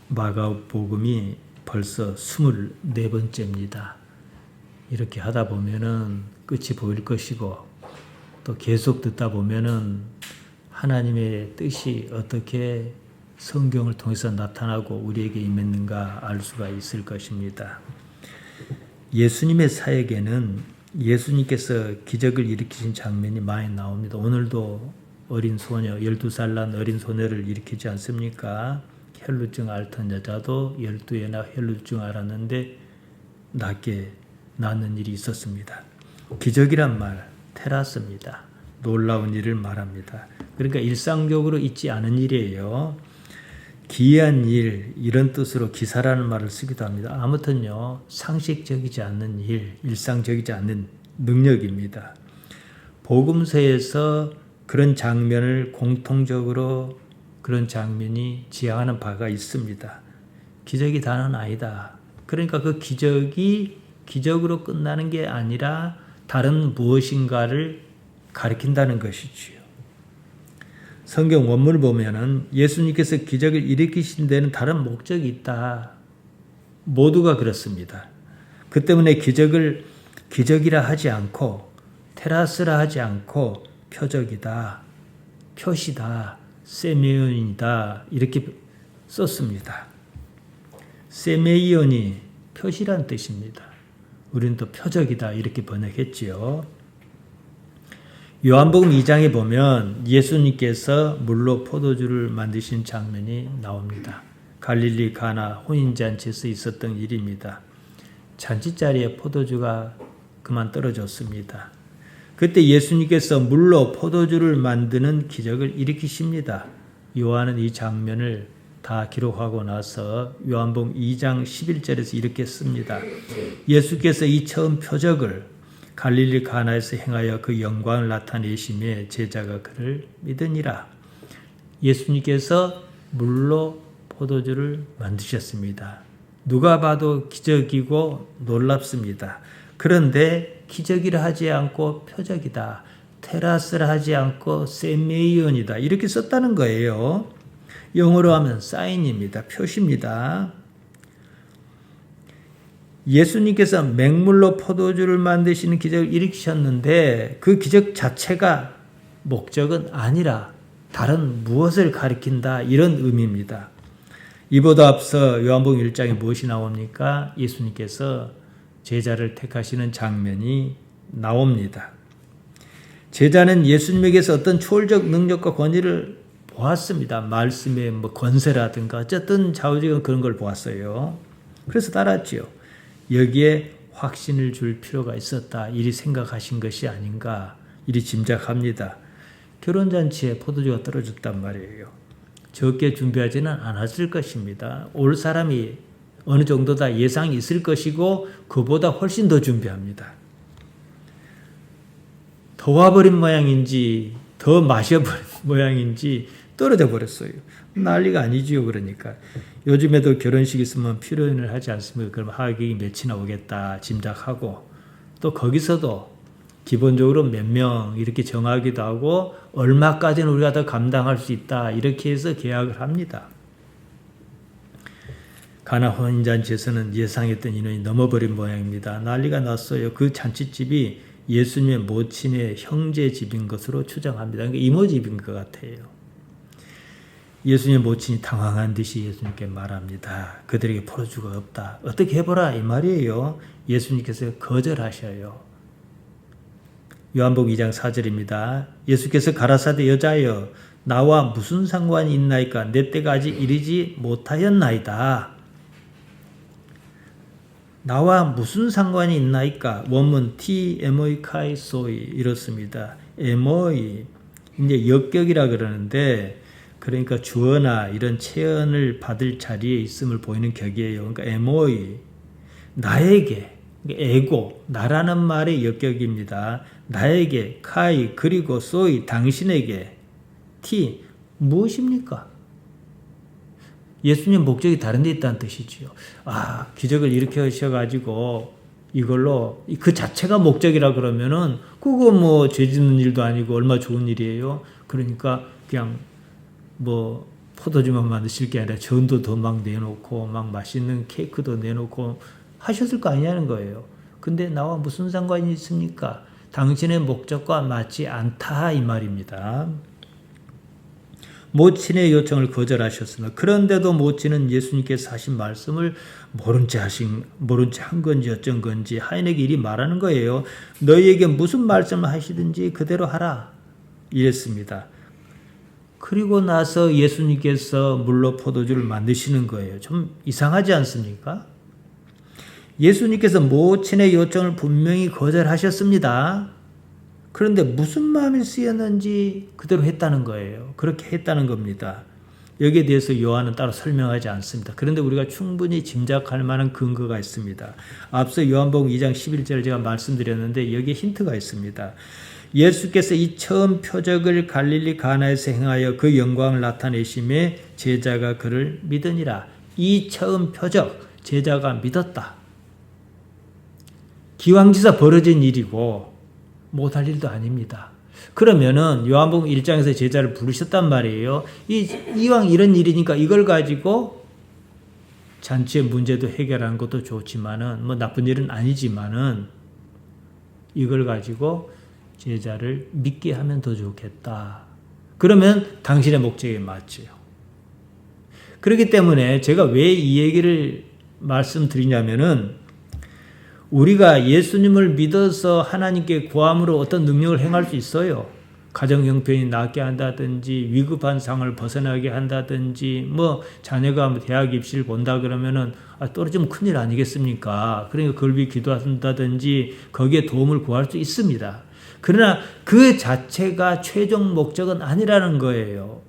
마가복음이 벌써 24번째입니다. 이렇게 하다 보면은 끝이 보일 것이고 또 계속 듣다 보면은 하나님의 뜻이 어떻게 성경을 통해서 나타나고 우리에게 임했는가 알 수가 있을 것입니다. 예수님의 사역에는 예수님께서 기적을 일으키신 장면이 많이 나옵니다. 오늘도 어린 소녀, 12살 난 어린 소녀를 일으키지 않습니까? 혈루증 앓던 여자도 12에나 혈루증 앓았는데 낫게 낫는 일이 있었습니다. 기적이란 말, 테라스입니다. 놀라운 일을 말합니다. 그러니까 일상적으로 있지 않은 일이에요. 기이한 일, 이런 뜻으로 기사라는 말을 쓰기도 합니다. 아무튼요, 상식적이지 않는 일, 일상적이지 않는 능력입니다. 복음서에서 그런 장면을 공통적으로 그런 장면이 지향하는 바가 있습니다. 기적이 다는 아니다. 그러니까 그 기적이 기적으로 끝나는 게 아니라 다른 무엇인가를 가리킨다는 것이지요. 성경 원문을 보면은 예수님께서 기적을 일으키신 데는 다른 목적이 있다. 모두가 그렇습니다. 그 때문에 기적을 기적이라 하지 않고 테라스라 하지 않고 표적이다, 표시다, 세메이온이다 이렇게 썼습니다. 세메이온이 표시란 뜻입니다. 우리는 또 표적이다 이렇게 번역했지요. 요한복음 2장에 보면 예수님께서 물로 포도주를 만드신 장면이 나옵니다. 갈릴리 가나 혼인잔치에서 있었던 일입니다. 잔치자리에 포도주가 그만 떨어졌습니다. 그때 예수님께서 물로 포도주를 만드는 기적을 일으키십니다. 요한은 이 장면을 다 기록하고 나서 요한복음 2장 11절에서 이렇게 씁니다. 예수께서 이 처음 표적을 갈릴리 가나에서 행하여 그 영광을 나타내심에 제자가 그를 믿으니라. 예수님께서 물로 포도주를 만드셨습니다. 누가 봐도 기적이고 놀랍습니다. 그런데 기적이라 하지 않고 표적이다. 테라스라 하지 않고 세메이온이다. 이렇게 썼다는 거예요. 영어로 하면 사인입니다. 표시입니다. 예수님께서 맹물로 포도주를 만드시는 기적을 일으키셨는데 그 기적 자체가 목적은 아니라 다른 무엇을 가리킨다 이런 의미입니다. 이보다 앞서 요한복음 1장에 무엇이 나옵니까? 예수님께서 제자를 택하시는 장면이 나옵니다. 제자는 예수님에게서 어떤 초월적 능력과 권위를 보았습니다. 말씀의 권세라든가 어쨌든 좌우지간 그런 걸 보았어요. 그래서 따랐지요. 여기에 확신을 줄 필요가 있었다. 이리 생각하신 것이 아닌가. 이리 짐작합니다. 결혼잔치에 포도주가 떨어졌단 말이에요. 적게 준비하지는 않았을 것입니다. 올 사람이 어느 정도다 예상이 있을 것이고 그보다 훨씬 더 준비합니다. 더 와버린 모양인지 더 마셔버린 모양인지 떨어져 버렸어요. 난리가 아니지요. 그러니까 요즘에도 결혼식 있으면 피로연을 하지 않습니까? 그럼 하객이 몇이나 오겠다 짐작하고 또 거기서도 기본적으로 몇 명 이렇게 정하기도 하고 얼마까지는 우리가 더 감당할 수 있다 이렇게 해서 계약을 합니다. 가나 혼인잔치에서는 예상했던 인원이 넘어버린 모양입니다. 난리가 났어요. 그 잔치집이 예수님의 모친의 형제 집인 것으로 추정합니다. 그러니까 이모 집인 것 같아요. 예수님의 모친이 당황한 듯이 예수님께 말합니다. 그들에게 포도주가 없다. 어떻게 해보라 이 말이에요. 예수님께서 거절하셔요. 요한복음 2장 4절입니다. 예수께서 가라사대 여자여 나와 무슨 상관이 있나이까 내 때가 아직 이르지 못하였나이다. 나와 무슨 상관이 있나이까 원문 티 에모이 카이소이 이렇습니다. 에모이 이제 역격이라 그러는데 그러니까 주어나 이런 체언을 받을 자리에 있음을 보이는 격이에요. 그러니까 에모이 나에게 에고 나라는 말의 역격입니다. 나에게 카이 그리고 소이 당신에게 티 무엇입니까? 예수님 목적이 다른 데 있다는 뜻이지요. 아, 기적을 일으키셔가지고 이걸로 그 자체가 목적이라 그러면은 그거 뭐 죄 짓는 일도 아니고 얼마 좋은 일이에요. 그러니까 그냥 포도주만 만드실 게 아니라 전도도 막 내놓고 막 맛있는 케이크도 내놓고 하셨을 거 아니냐는 거예요. 근데 나와 무슨 상관이 있습니까? 당신의 목적과 맞지 않다 이 말입니다. 모친의 요청을 거절하셨으나 그런데도 모친은 예수님께서 하신 말씀을 모른 채 한 건지 어쩐 건지 하인에게 이리 말하는 거예요. 너희에게 무슨 말씀을 하시든지 그대로 하라 이랬습니다. 그리고 나서 예수님께서 물로 포도주를 만드시는 거예요. 좀 이상하지 않습니까? 예수님께서 모친의 요청을 분명히 거절하셨습니다. 그런데 무슨 마음이 쓰였는지 그대로 했다는 거예요. 그렇게 했다는 겁니다. 여기에 대해서 요한은 따로 설명하지 않습니다. 그런데 우리가 충분히 짐작할 만한 근거가 있습니다. 앞서 요한복음 2장 11절 제가 말씀드렸는데 여기에 힌트가 있습니다. 예수께서 이 처음 표적을 갈릴리 가나에서 행하여 그 영광을 나타내심에 제자가 그를 믿으니라. 이 처음 표적, 제자가 믿었다. 기왕지사 벌어진 일이고 못할 일도 아닙니다. 그러면은 요한복음 1장에서 제자를 부르셨단 말이에요. 이왕 이런 일이니까 이걸 가지고 잔치의 문제도 해결하는 것도 좋지만은 뭐 나쁜 일은 아니지만은 이걸 가지고 제자를 믿게 하면 더 좋겠다. 그러면 당신의 목적에 맞죠. 그렇기 때문에 제가 왜 이 얘기를 말씀드리냐면은 우리가 예수님을 믿어서 하나님께 구함으로 어떤 능력을 행할 수 있어요. 가정 형편이 낫게 한다든지 위급한 상을 벗어나게 한다든지 뭐 자녀가 대학 입시를 본다 그러면은 떨어지면 큰일 아니겠습니까? 그러니까 그걸 위해 기도한다든지 거기에 도움을 구할 수 있습니다. 그러나 그 자체가 최종 목적은 아니라는 거예요.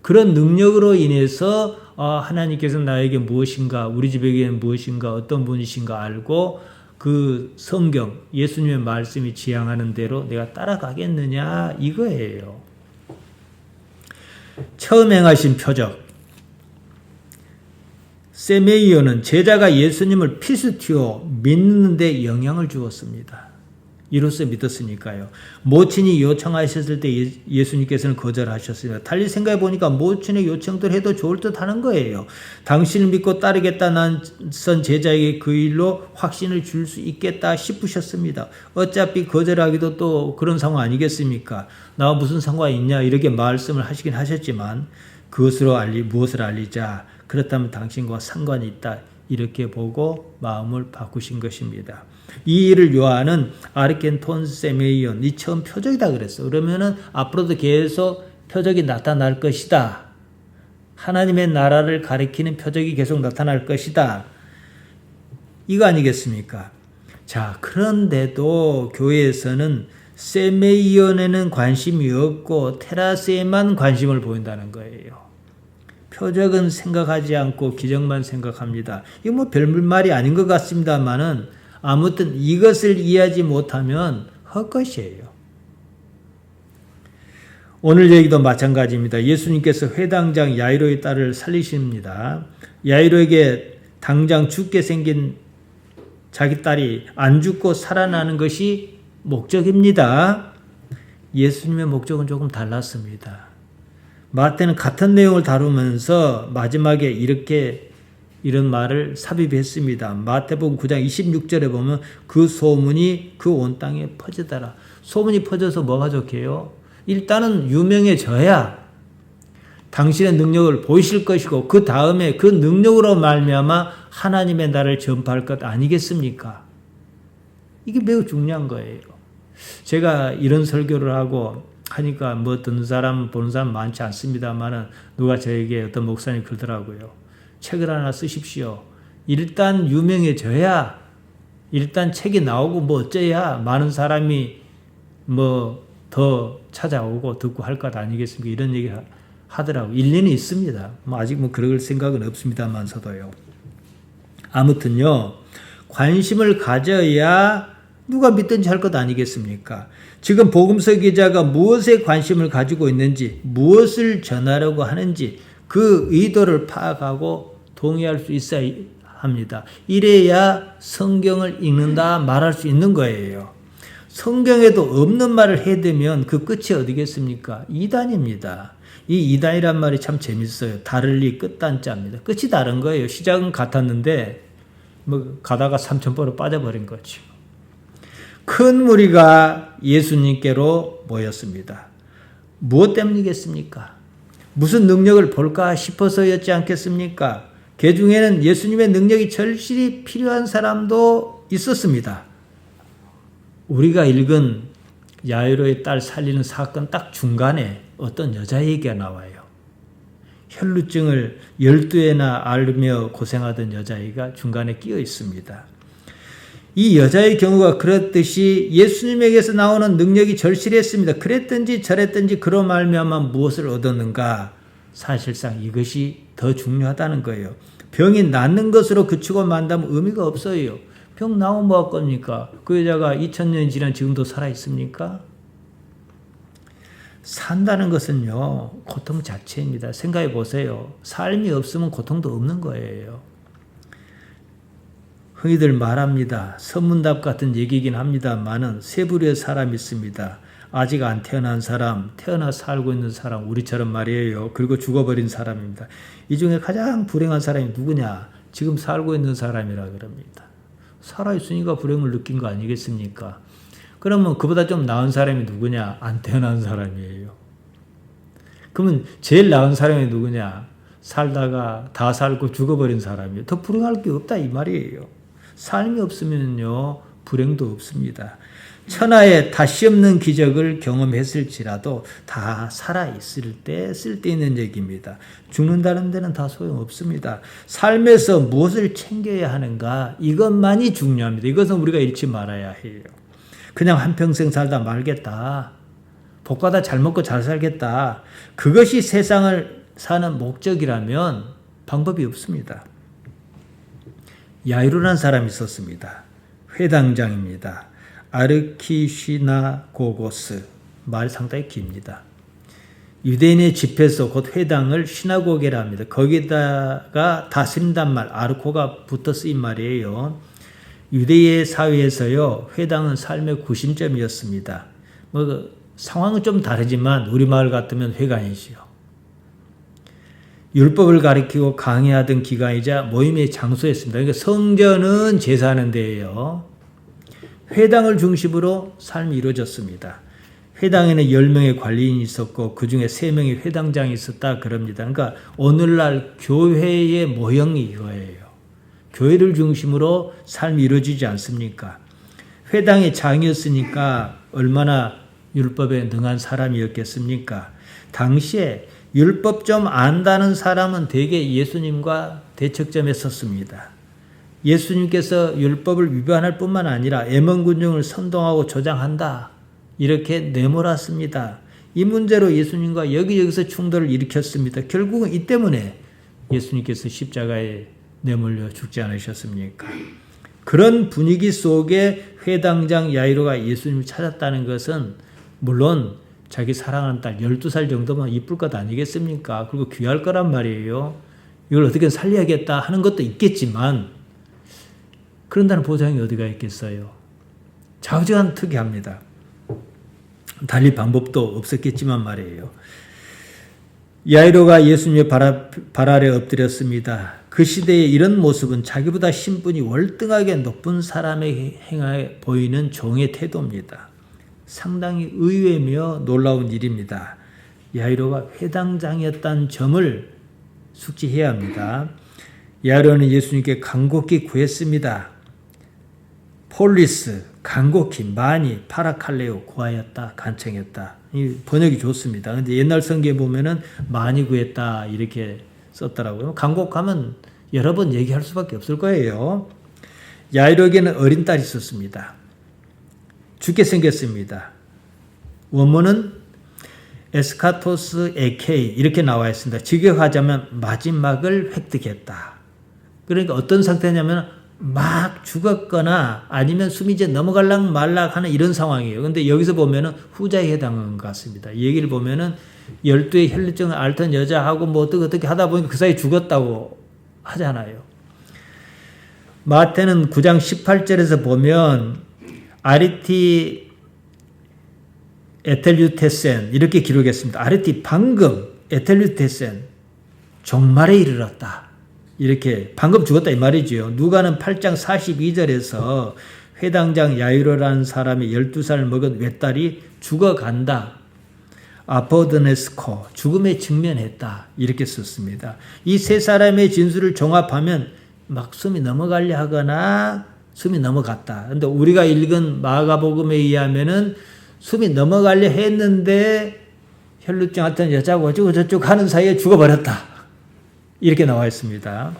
그런 능력으로 인해서 하나님께서 나에게 무엇인가, 우리 집에게 무엇인가, 어떤 분이신가 알고 그 성경, 예수님의 말씀이 지향하는 대로 내가 따라가겠느냐 이거예요. 처음 행하신 표적. 세메이오는 제자가 예수님을 피스티오 믿는 데 영향을 주었습니다. 이로써 믿었으니까요. 모친이 요청하셨을 때 예수님께서는 거절하셨습니다. 달리 생각해 보니까 모친의 요청들 해도 좋을 듯 하는 거예요. 당신을 믿고 따르겠다 난선 제자에게 그 일로 확신을 줄 수 있겠다 싶으셨습니다. 어차피 거절하기도 또 그런 상황 아니겠습니까? 나와 무슨 상관이 있냐 이렇게 말씀을 하시긴 하셨지만 그것으로 무엇을 알리자. 그렇다면 당신과 상관이 있다. 이렇게 보고 마음을 바꾸신 것입니다. 이 일을 요한은 아르켄톤 세메이온, 이 처음 표적이다 그랬어. 그러면은 앞으로도 계속 표적이 나타날 것이다. 하나님의 나라를 가리키는 표적이 계속 나타날 것이다. 이거 아니겠습니까? 자, 그런데도 교회에서는 세메이온에는 관심이 없고 테라스에만 관심을 보인다는 거예요. 표적은 생각하지 않고 기적만 생각합니다. 이거 뭐 별말이 아닌 것 같습니다만은 아무튼 이것을 이해하지 못하면 헛것이에요. 오늘 얘기도 마찬가지입니다. 예수님께서 회당장 야이로의 딸을 살리십니다. 야이로에게 당장 죽게 생긴 자기 딸이 안 죽고 살아나는 것이 목적입니다. 예수님의 목적은 조금 달랐습니다. 마태는 같은 내용을 다루면서 마지막에 이런 말을 삽입했습니다. 마태복음 9장 26절에 보면 그 소문이 그 온 땅에 퍼지더라. 소문이 퍼져서 뭐가 좋게요? 일단은 유명해져야 당신의 능력을 보이실 것이고 그 다음에 그 능력으로 말미암아 하나님의 나라를 전파할 것 아니겠습니까? 이게 매우 중요한 거예요. 제가 이런 설교를 하고 하니까 뭐 듣는 사람 보는 사람 많지 않습니다만은 누가 저에게 어떤 목사님이 그러더라고요. 책을 하나 쓰십시오. 일단 유명해져야 일단 책이 나오고 뭐 어째야 많은 사람이 뭐 더 찾아오고 듣고 할 것 아니겠습니까? 이런 얘기 하더라고요. 일리는 있습니다. 뭐 아직 뭐 그럴 생각은 없습니다만서도요. 아무튼요. 관심을 가져야 누가 믿든지 할 것 아니겠습니까? 지금 복음서 기자가 무엇에 관심을 가지고 있는지, 무엇을 전하려고 하는지 그 의도를 파악하고 동의할 수 있어야 합니다. 이래야 성경을 읽는다 말할 수 있는 거예요. 성경에도 없는 말을 해대면 그 끝이 어디겠습니까? 이단입니다. 이 이단이란 말이 참 재밌어요. 다를리 끝단자입니다. 끝이 다른 거예요. 시작은 같았는데 뭐 가다가 삼천포로 빠져버린 거죠. 큰 무리가 예수님께로 모였습니다. 무엇 때문이겠습니까? 무슨 능력을 볼까 싶어서였지 않겠습니까? 그 중에는 예수님의 능력이 절실히 필요한 사람도 있었습니다. 우리가 읽은 야이로의 딸 살리는 사건 딱 중간에 어떤 여자 얘기가 나와요. 혈루증을 12회나 앓으며 고생하던 여자아이가 중간에 끼어 있습니다. 이 여자의 경우가 그렇듯이 예수님에게서 나오는 능력이 절실했습니다. 그랬든지 저랬든지 그로 말미암아 무엇을 얻었는가? 사실상 이것이 더 중요하다는 거예요. 병이 낫는 것으로 그치고 만다면 의미가 없어요. 병 나오면 뭐 할 겁니까? 그 여자가 2000년이 지난 지금도 살아있습니까? 산다는 것은요, 고통 자체입니다. 생각해 보세요. 삶이 없으면 고통도 없는 거예요. 흔히들 말합니다. 선문답 같은 얘기이긴 합니다만은 세 부류의 사람이 있습니다. 아직 안 태어난 사람, 태어나 살고 있는 사람, 우리처럼 말이에요. 그리고 죽어버린 사람입니다. 이 중에 가장 불행한 사람이 누구냐? 지금 살고 있는 사람이라 그럽니다. 살아있으니까 불행을 느낀 거 아니겠습니까? 그러면 그보다 좀 나은 사람이 누구냐? 안 태어난 사람이에요. 그러면 제일 나은 사람이 누구냐? 살다가 다 살고 죽어버린 사람이에요. 더 불행할 게 없다 이 말이에요. 삶이 없으면요 불행도 없습니다. 천하에 다시 없는 기적을 경험했을지라도 다 살아있을 때 쓸데있는 얘기입니다. 죽는다는 데는 다 소용없습니다. 삶에서 무엇을 챙겨야 하는가 이것만이 중요합니다. 이것은 우리가 잃지 말아야 해요. 그냥 한평생 살다 말겠다. 복받아 잘 먹고 잘 살겠다. 그것이 세상을 사는 목적이라면 방법이 없습니다. 야이로라는 사람이 있었습니다. 회당장입니다. 아르키시나고고스, 말이 상당히 깁니다. 유대인의 집회소 곧 회당을 시나고게라 합니다. 거기다가 다스린단 말 아르코가 붙어 쓰인 말이에요. 유대의 사회에서요 회당은 삶의 구심점이었습니다. 뭐 상황은 좀 다르지만 우리마을 같으면 회관이지요. 율법을 가리키고 강의하던 기관이자 모임의 장소였습니다. 그러니까 성전은 제사하는 데예요. 회당을 중심으로 삶이 이루어졌습니다. 회당에는 10명의 관리인이 있었고 그 중에 3명의 회당장이 있었다 그럽니다. 그러니까 오늘날 교회의 모형이 이거예요. 교회를 중심으로 삶이 이루어지지 않습니까? 회당의 장이었으니까 얼마나 율법에 능한 사람이었겠습니까? 당시에 율법 좀 안다는 사람은 대개 예수님과 대척점에 섰습니다. 예수님께서 율법을 위반할 뿐만 아니라 애먼군중을 선동하고 조장한다. 이렇게 내몰았습니다. 이 문제로 예수님과 여기저기서 충돌을 일으켰습니다. 결국은 이 때문에 예수님께서 십자가에 내몰려 죽지 않으셨습니까? 그런 분위기 속에 회당장 야이로가 예수님을 찾았다는 것은 물론 자기 사랑하는 딸 12살 정도면 이쁠 것 아니겠습니까? 그리고 귀할 거란 말이에요. 이걸 어떻게 살려야겠다 하는 것도 있겠지만 그런다는 보장이 어디가 있겠어요? 좌우지간 특이합니다. 달리 방법도 없었겠지만 말이에요. 야이로가 예수님의 발 아래 엎드렸습니다. 그 시대의 이런 모습은 자기보다 신분이 월등하게 높은 사람의 행하에 보이는 종의 태도입니다. 상당히 의외며 놀라운 일입니다. 야이로가 회당장이었다는 점을 숙지해야 합니다. 야이로는 예수님께 간곡히 구했습니다. 폴리스, 간곡히, 많이, 파라칼레오, 구하였다, 간청했다. 이 번역이 좋습니다. 근데 옛날 성경에 보면은 많이 구했다 이렇게 썼더라고요. 간곡하면 여러 번 얘기할 수밖에 없을 거예요. 야이로에게는 어린 딸이 있었습니다. 죽게 생겼습니다. 원문은 에스카토스 에케이 이렇게 나와 있습니다. 직역하자면 마지막을 획득했다. 그러니까 어떤 상태냐면 막 죽었거나 아니면 숨이 이제 넘어갈락 말락 하는 이런 상황이에요. 근데 여기서 보면은 후자에 해당하는 것 같습니다. 이 얘기를 보면은 12의 혈루증을 앓던 여자하고 뭐 어떻게 하다 보니까 그 사이에 죽었다고 하잖아요. 마태는 9장 18절에서 보면 에텔유테센 이렇게 기록했습니다. 아레티 방금 에텔유테센 종말에 이르렀다. 이렇게 방금 죽었다 이 말이지요. 누가는 8장 42절에서 회당장 야이로라는 사람이 12살 먹은 외딸이 죽어간다. 아포드네스코 죽음에 직면했다. 이렇게 썼습니다. 이 세 사람의 진술을 종합하면 막 숨이 넘어가려 하거나 숨이 넘어갔다. 근데 우리가 읽은 마가복음에 의하면은 숨이 넘어가려 했는데 혈루증 같은 여자고 어쩌고 저쩌고 하는 사이에 죽어버렸다. 이렇게 나와 있습니다.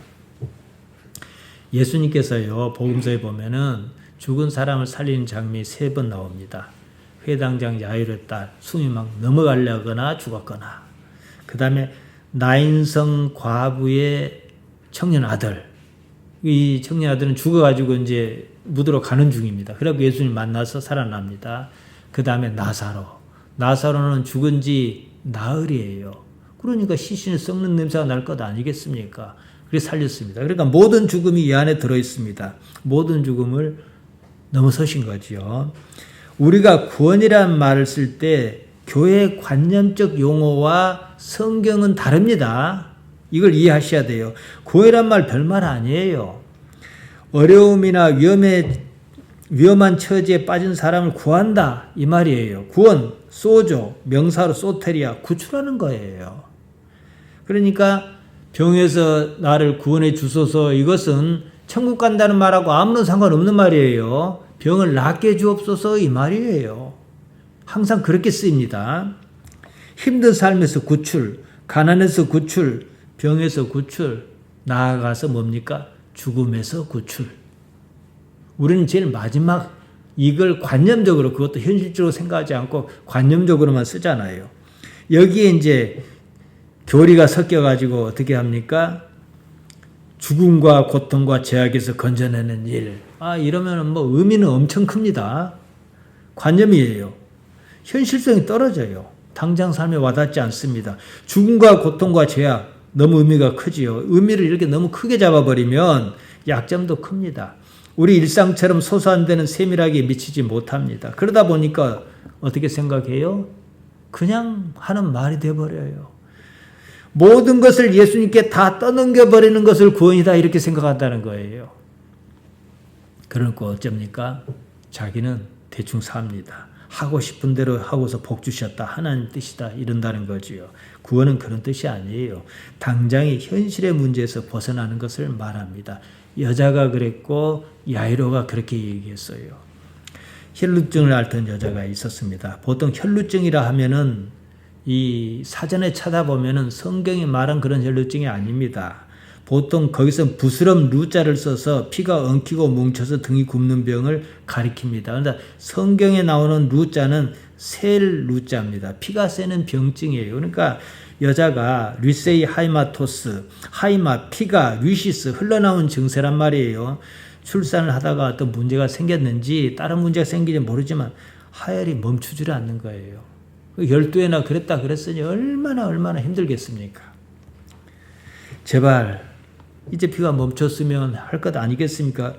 예수님께서요, 복음서에 보면은 죽은 사람을 살리는 장면이 3번 나옵니다. 회당장 야이로의 딸, 숨이 막 넘어가려거나 죽었거나. 그 다음에 나인성 과부의 청년 아들. 이 청년 아들은 죽어가지고 이제 묻으러 가는 중입니다. 그래서 예수님 만나서 살아납니다. 그 다음에 나사로. 나사로는 죽은 지 나흘이에요. 그러니까 시신이 썩는 냄새가 날 것 아니겠습니까? 그래서 살렸습니다. 그러니까 모든 죽음이 이 안에 들어있습니다. 모든 죽음을 넘어서신 거죠. 우리가 구원이라는 말을 쓸 때 교회 관념적 용어와 성경은 다릅니다. 이걸 이해하셔야 돼요. 구원이란 말 별말 아니에요. 어려움이나 위험한 처지에 빠진 사람을 구한다 이 말이에요. 구원, 소조, 명사로 소테리아, 구출하는 거예요. 그러니까 병에서 나를 구원해 주소서 이것은 천국 간다는 말하고 아무런 상관없는 말이에요. 병을 낫게 주옵소서 이 말이에요. 항상 그렇게 쓰입니다. 힘든 삶에서 구출, 가난에서 구출, 병에서 구출, 나아가서 뭡니까? 죽음에서 구출. 우리는 제일 마지막 이걸 관념적으로 그것도 현실적으로 생각하지 않고 관념적으로만 쓰잖아요. 여기에 이제 교리가 섞여가지고 어떻게 합니까? 죽음과 고통과 죄악에서 건져내는 일. 이러면 뭐 의미는 엄청 큽니다. 관념이에요. 현실성이 떨어져요. 당장 삶에 와닿지 않습니다. 죽음과 고통과 죄악 너무 의미가 크지요. 의미를 이렇게 너무 크게 잡아버리면 약점도 큽니다. 우리 일상처럼 소소한 데는 세밀하게 미치지 못합니다. 그러다 보니까 어떻게 생각해요? 그냥 하는 말이 돼버려요. 모든 것을 예수님께 다 떠넘겨버리는 것을 구원이다 이렇게 생각한다는 거예요. 그러니까 어쩝니까? 자기는 대충 삽니다. 하고 싶은 대로 하고서 복 주셨다. 하나님 뜻이다. 이런다는 거지요. 구원은 그런 뜻이 아니에요. 당장의 현실의 문제에서 벗어나는 것을 말합니다. 여자가 그랬고 야이로가 그렇게 얘기했어요. 혈루증을 앓던 여자가 있었습니다. 보통 혈루증이라 하면은 이 사전에 찾아보면은 성경이 말한 그런 혈루증이 아닙니다. 보통 거기서 부스럼 루자를 써서 피가 엉키고 뭉쳐서 등이 굽는 병을 가리킵니다. 그런데 성경에 나오는 루자는 셀 루자입니다. 피가 새는 병증이에요. 그러니까 여자가 류세이 하이마토스, 하이마, 피가, 류시스 흘러나온 증세란 말이에요. 출산을 하다가 어떤 문제가 생겼는지 다른 문제가 생기지 모르지만 하혈이 멈추지 않는 거예요. 12회나 그랬다 그랬으니 얼마나 힘들겠습니까? 제발 이제 피가 멈췄으면 할 것 아니겠습니까?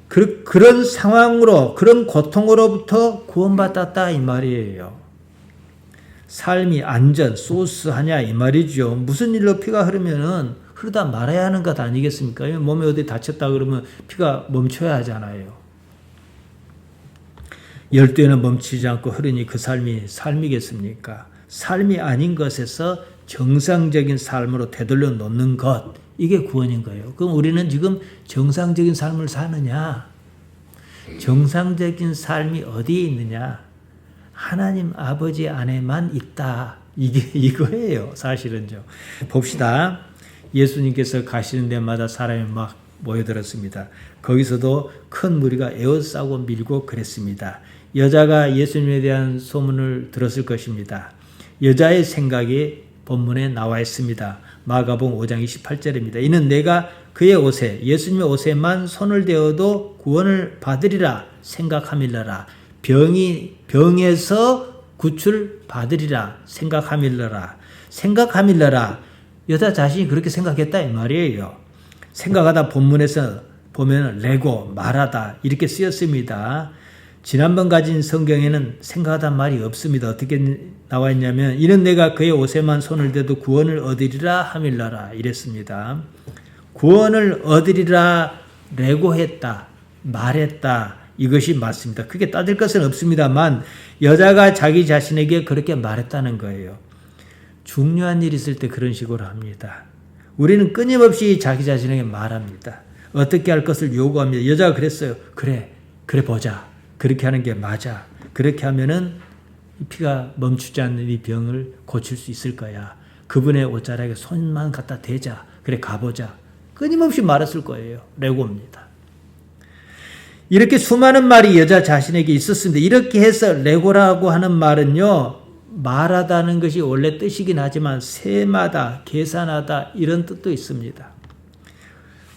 그런 상황으로 그런 고통으로부터 구원받았다 이 말이에요. 삶이 안전, 소스하냐 이 말이죠. 무슨 일로 피가 흐르면은 흐르다 말아야 하는 것 아니겠습니까? 몸에 어디 다쳤다 그러면 피가 멈춰야 하잖아요. 12회는 멈추지 않고 흐르니 그 삶이 삶이겠습니까? 삶이 아닌 것에서 정상적인 삶으로 되돌려 놓는 것, 이게 구원인 거예요. 그럼 우리는 지금 정상적인 삶을 사느냐? 정상적인 삶이 어디에 있느냐? 하나님 아버지 안에만 있다. 이거예요. 사실은요. 봅시다. 예수님께서 가시는 데마다 사람이 막 모여들었습니다. 거기서도 큰 무리가 에워싸고 밀고 그랬습니다. 여자가 예수님에 대한 소문을 들었을 것입니다. 여자의 생각이 본문에 나와 있습니다. 마가복음 5장 28절입니다. 이는 내가 그의 옷에 예수님의 옷에만 손을 대어도 구원을 받으리라 생각함일러라. 병에서 구출 받으리라 생각함일러라. 생각함일러라. 여자 자신이 그렇게 생각했다 이 말이에요. 생각하다 본문에서 보면 레고 말하다 이렇게 쓰였습니다. 지난번 가진 성경에는 생각하단 말이 없습니다. 어떻게 나와 있냐면 이는 내가 그의 옷에만 손을 대도 구원을 얻으리라 하밀라라 이랬습니다. 구원을 얻으리라 레고했다. 말했다. 이것이 맞습니다. 크게 따질 것은 없습니다만 여자가 자기 자신에게 그렇게 말했다는 거예요. 중요한 일이 있을 때 그런 식으로 합니다. 우리는 끊임없이 자기 자신에게 말합니다. 어떻게 할 것을 요구합니다. 여자가 그랬어요. 그래 보자. 그렇게 하는 게 맞아. 그렇게 하면은 피가 멈추지 않는 이 병을 고칠 수 있을 거야. 그분의 옷자락에 손만 갖다 대자. 그래 가보자. 끊임없이 말했을 거예요. 레고입니다. 이렇게 수많은 말이 여자 자신에게 있었습니다. 이렇게 해서 레고라고 하는 말은요. 말하다는 것이 원래 뜻이긴 하지만 세마다, 계산하다 이런 뜻도 있습니다.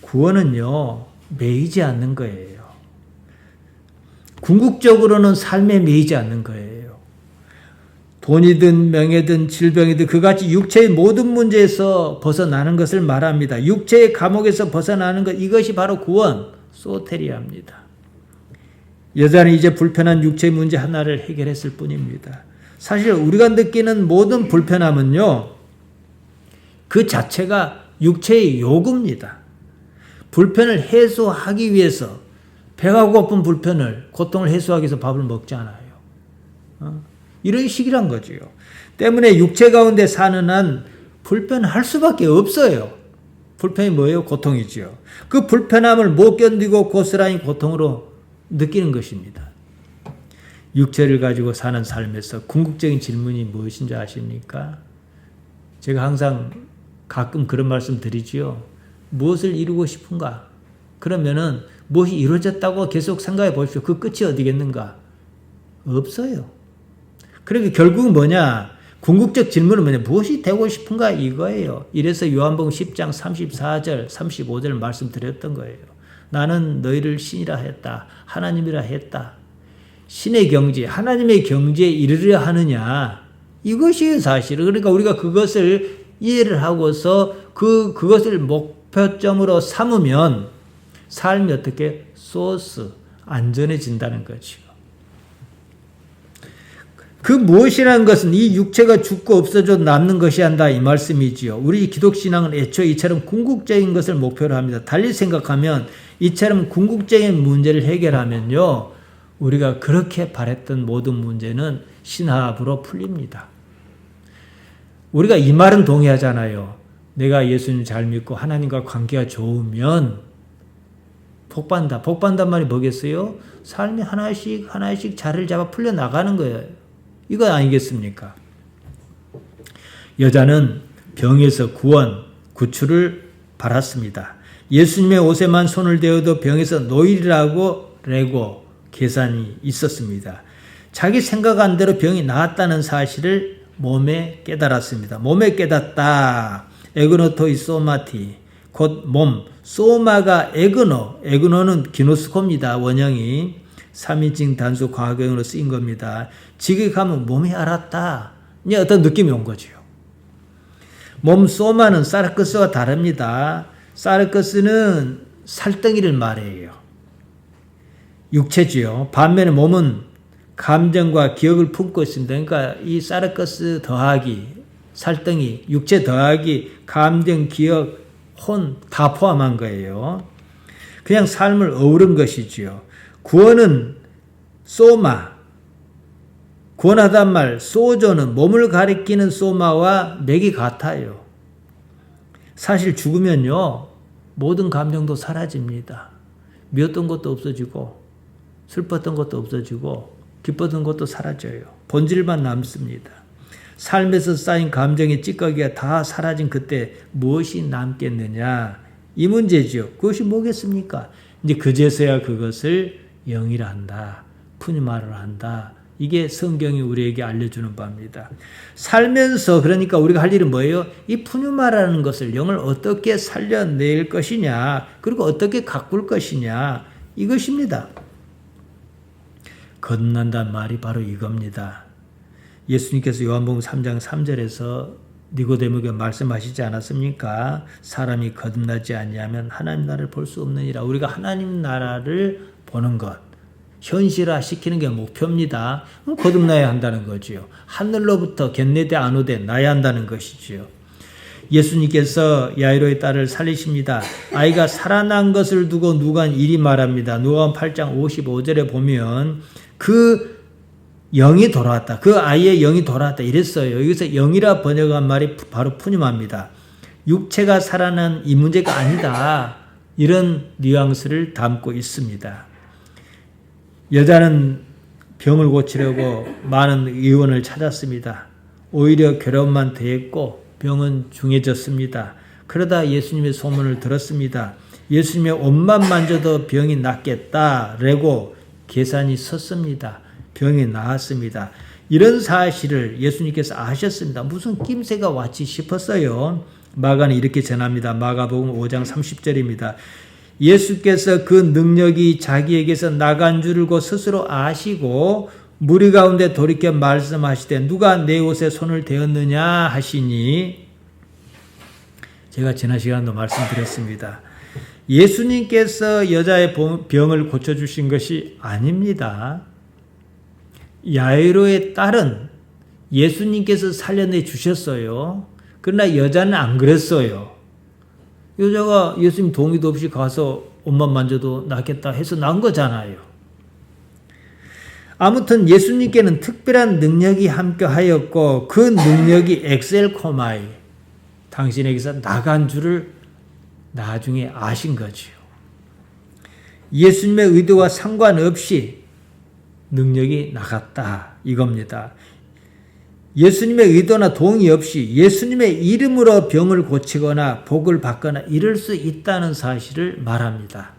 구원은요. 매이지 않는 거예요. 궁극적으로는 삶에 매이지 않는 거예요. 돈이든 명예든 질병이든 그같이 육체의 모든 문제에서 벗어나는 것을 말합니다. 육체의 감옥에서 벗어나는 것 이것이 바로 구원, 소테리아입니다. 여자는 이제 불편한 육체의 문제 하나를 해결했을 뿐입니다. 사실 우리가 느끼는 모든 불편함은요. 그 자체가 육체의 요구입니다. 불편을 해소하기 위해서 배가 고픈 불편을 고통을 해소하기 위해서 밥을 먹지 않아요. 이런 식이란 거죠. 때문에 육체 가운데 사는 한 불편할 수밖에 없어요. 불편이 뭐예요? 고통이죠. 그 불편함을 못 견디고 고스란히 고통으로 느끼는 것입니다. 육체를 가지고 사는 삶에서 궁극적인 질문이 무엇인지 아십니까? 제가 항상 가끔 그런 말씀 드리지요. 무엇을 이루고 싶은가? 그러면은 무엇이 이루어졌다고 계속 생각해 보십시오. 그 끝이 어디겠는가? 없어요. 그러니까 결국은 뭐냐? 궁극적 질문은 뭐냐? 무엇이 되고 싶은가? 이거예요. 이래서 요한복음 10장 34절, 35절 말씀드렸던 거예요. 나는 너희를 신이라 했다. 하나님이라 했다. 신의 경지, 하나님의 경지에 이르려 하느냐. 이것이 사실은. 그러니까 우리가 그것을 이해를 하고서 그것을 목표점으로 삼으면 삶이 어떻게 소스, 안전해진다는 거죠. 그 무엇이라는 것은 이 육체가 죽고 없어져도 남는 것이 한다 이 말씀이지요. 우리 기독신앙은 애초에 이처럼 궁극적인 것을 목표로 합니다. 달리 생각하면 이처럼 궁극적인 문제를 해결하면요. 우리가 그렇게 바랬던 모든 문제는 신합으로 풀립니다. 우리가 이 말은 동의하잖아요. 내가 예수님 잘 믿고 하나님과 관계가 좋으면 복받는다. 복받는단 말이 뭐겠어요? 삶이 하나씩 자리를 잡아 풀려나가는 거예요. 이거 아니겠습니까? 여자는 병에서 구원, 구출을 받았습니다. 예수님의 옷에만 손을 대어도 병에서 노일이라고 레고 계산이 있었습니다. 자기 생각한 대로 병이 나았다는 사실을 몸에 깨달았습니다. 몸에 깨닫다. 에그노토이 소마티. 곧 몸. 소마가 에그노는 기노스코입니다. 원형이. 3인칭 단수 과거형으로 쓰인 겁니다. 직역하면 몸이 알았다. 이제 어떤 느낌이 온 거죠. 몸 소마는 사르커스와 다릅니다. 사르커스는 살덩이를 말해요. 육체지요. 반면에 몸은 감정과 기억을 품고 있습니다. 그러니까 이 사르커스 더하기 살덩이, 육체 더하기 감정, 기억, 혼 다 포함한 거예요. 그냥 삶을 어우른 것이지요. 구원은 소마, 구원하단 말 소조는 몸을 가리키는 소마와 맥이 같아요. 사실 죽으면요 모든 감정도 사라집니다. 미웠던 것도 없어지고 슬펐던 것도 없어지고 기뻤던 것도 사라져요. 본질만 남습니다. 삶에서 쌓인 감정의 찌꺼기가 다 사라진 그때 무엇이 남겠느냐 이 문제죠. 그것이 뭐겠습니까? 이제 그제서야 그것을 영이라 한다. 푸니마를 한다. 이게 성경이 우리에게 알려주는 바입니다. 살면서 그러니까 우리가 할 일은 뭐예요? 이 푸니마라는 것을 영을 어떻게 살려낼 것이냐 그리고 어떻게 가꿀 것이냐 이것입니다. 거듭난다는 말이 바로 이겁니다. 예수님께서 요한복음 3장 3절에서 니고데모에게 말씀하시지 않았습니까? 사람이 거듭나지 아니하면 하나님 나라를 볼 수 없느니라. 우리가 하나님 나라를 보는 것 현실화시키는 게 목표입니다. 거듭나야 한다는 거지요. 하늘로부터 겟내되 안 오되 나야 한다는 것이지요. 예수님께서 야이로의 딸을 살리십니다. 아이가 살아난 것을 두고 누가는 이리 말합니다. 누가복음 8장 55절에 보면 그 영이 돌아왔다. 그 아이의 영이 돌아왔다. 이랬어요. 여기서 영이라 번역한 말이 바로 푸념합니다. 육체가 살아난 이 문제가 아니다. 이런 뉘앙스를 담고 있습니다. 여자는 병을 고치려고 많은 의원을 찾았습니다. 오히려 괴로움만 더했고 병은 중해졌습니다. 그러다 예수님의 소문을 들었습니다. 예수님의 옷만 만져도 병이 낫겠다라고 계산이 섰습니다. 병이 나았습니다. 이런 사실을 예수님께서 아셨습니다. 무슨 낌새가 왔지 싶었어요. 마가는 이렇게 전합니다. 마가복음 5장 30절입니다. 예수께서 그 능력이 자기에게서 나간 줄을 곧 스스로 아시고 무리 가운데 돌이켜 말씀하시되 누가 내 옷에 손을 대었느냐 하시니, 제가 지난 시간도 말씀드렸습니다. 예수님께서 여자의 병을 고쳐주신 것이 아닙니다. 야이로의 딸은 예수님께서 살려내 주셨어요. 그러나 여자는 안 그랬어요. 여자가 예수님 동의도 없이 가서 옷만 만져도 낫겠다 해서 난 거잖아요. 아무튼 예수님께는 특별한 능력이 함께하였고 그 능력이 엑셀코마이, 당신에게서 나간 줄을 나중에 아신 거지요. 예수님의 의도와 상관없이 능력이 나갔다 이겁니다. 예수님의 의도나 동의 없이 예수님의 이름으로 병을 고치거나 복을 받거나 이럴 수 있다는 사실을 말합니다.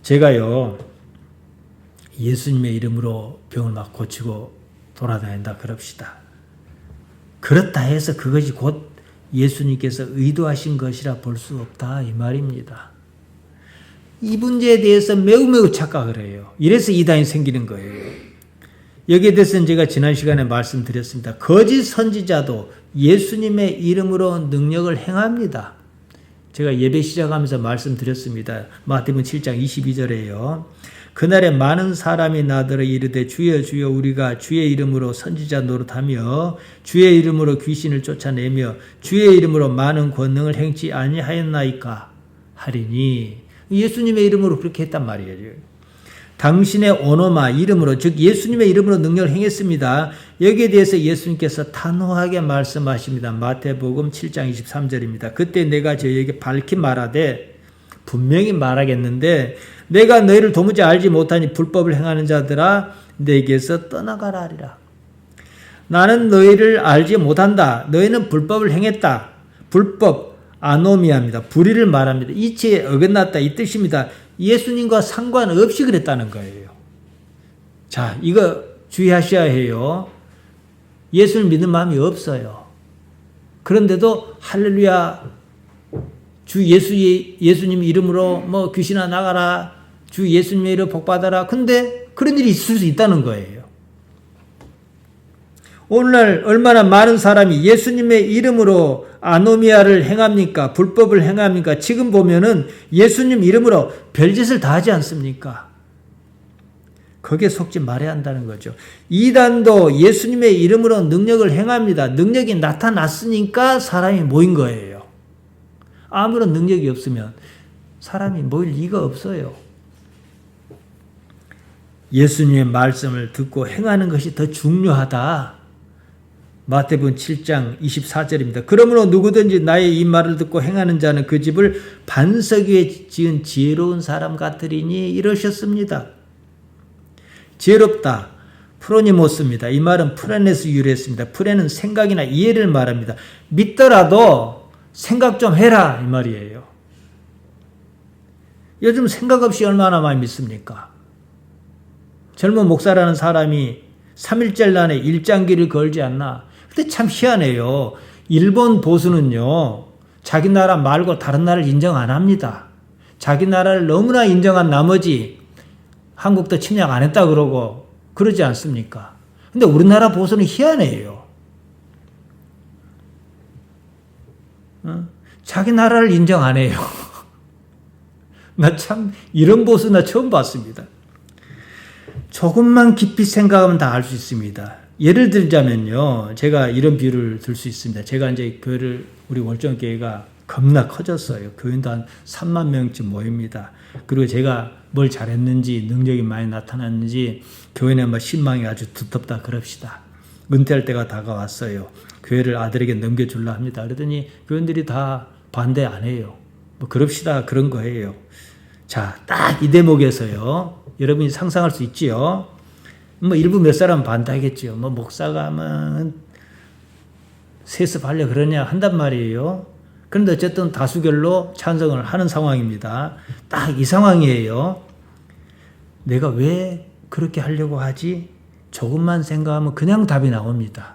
제가요 예수님의 이름으로 병을 막 고치고 돌아다닌다 그럽시다. 그렇다 해서 그것이 곧 예수님께서 의도하신 것이라 볼 수 없다 이 말입니다. 이 문제에 대해서 매우 착각을 해요. 이래서 이단이 생기는 거예요. 여기에 대해서는 제가 지난 시간에 말씀드렸습니다. 거짓 선지자도 예수님의 이름으로 능력을 행합니다. 제가 예배 시작하면서 말씀드렸습니다. 마태복음 7장 22절에요. 그날에 많은 사람이 나더러 이르되 주여 주여 우리가 주의 이름으로 선지자 노릇하며 주의 이름으로 귀신을 쫓아내며 주의 이름으로 많은 권능을 행치 아니하였나이까 하리니, 예수님의 이름으로 그렇게 했단 말이에요. 당신의 오노마 이름으로, 즉 예수님의 이름으로 능력을 행했습니다. 여기에 대해서 예수님께서 단호하게 말씀하십니다. 마태복음 7장 23절입니다. 그때 내가 저희에게 밝히 말하되, 분명히 말하겠는데 내가 너희를 도무지 알지 못하니 불법을 행하는 자들아 내게서 떠나가라 하리라. 나는 너희를 알지 못한다. 너희는 불법을 행했다. 불법 아노미아입니다. 불의를 말합니다. 이치에 어긋났다 이 뜻입니다. 예수님과 상관없이 그랬다는 거예요. 자, 이거 주의하셔야 해요. 예수를 믿는 마음이 없어요. 그런데도 할렐루야, 예수님 이름으로 뭐 귀신아 나가라, 주 예수님의 이름으로 복받아라. 근데 그런 일이 있을 수 있다는 거예요. 오늘날 얼마나 많은 사람이 예수님의 이름으로 아노미아를 행합니까? 불법을 행합니까? 지금 보면은 예수님 이름으로 별짓을 다 하지 않습니까? 거기에 속지 말아야 한다는 거죠. 이단도 예수님의 이름으로 능력을 행합니다. 능력이 나타났으니까 사람이 모인 거예요. 아무런 능력이 없으면 사람이 모일 리가 없어요. 예수님의 말씀을 듣고 행하는 것이 더 중요하다. 마태복음 7장 24절입니다. 그러므로 누구든지 나의 이 말을 듣고 행하는 자는 그 집을 반석 위에 지은 지혜로운 사람 같으리니 이러셨습니다. 지혜롭다. 프로니모스입니다. 이 말은 프레네스 유래했습니다. 프레는 생각이나 이해를 말합니다. 믿더라도 생각 좀 해라 이 말이에요. 요즘 생각 없이 얼마나 많이 믿습니까? 젊은 목사라는 사람이 3일절 날에 일장기를 걸지 않나? 근데 참 희한해요. 일본 보수는요, 자기 나라 말고 다른 나라를 인정 안 합니다. 자기 나라를 너무나 인정한 나머지 한국도 침략 안 했다 그러고 그러지 않습니까? 근데 우리나라 보수는 희한해요. 자기 나라를 인정 안 해요. 나 참 이런 보수 나 처음 봤습니다. 조금만 깊이 생각하면 다 알 수 있습니다. 예를 들자면요. 제가 이런 비유를 들 수 있습니다. 제가 이제 교회를 우리 월정교회가 겁나 커졌어요. 교인도 한 3만 명쯤 모입니다. 그리고 제가 뭘 잘했는지 능력이 많이 나타났는지 교인의 신망이 아주 두텁다 그럽시다. 은퇴할 때가 다가왔어요. 교회를 아들에게 넘겨주려 합니다. 그러더니 교인들이 다 반대 안 해요. 그럽시다 그런 거예요. 자, 딱 이 대목에서요. 여러분이 상상할 수 있지요. 일부 몇 사람 반대하겠죠. 목사가 세습하려 그러냐 한단 말이에요. 그런데 어쨌든 다수결로 찬성을 하는 상황입니다. 딱 이 상황이에요. 내가 왜 그렇게 하려고 하지? 조금만 생각하면 그냥 답이 나옵니다.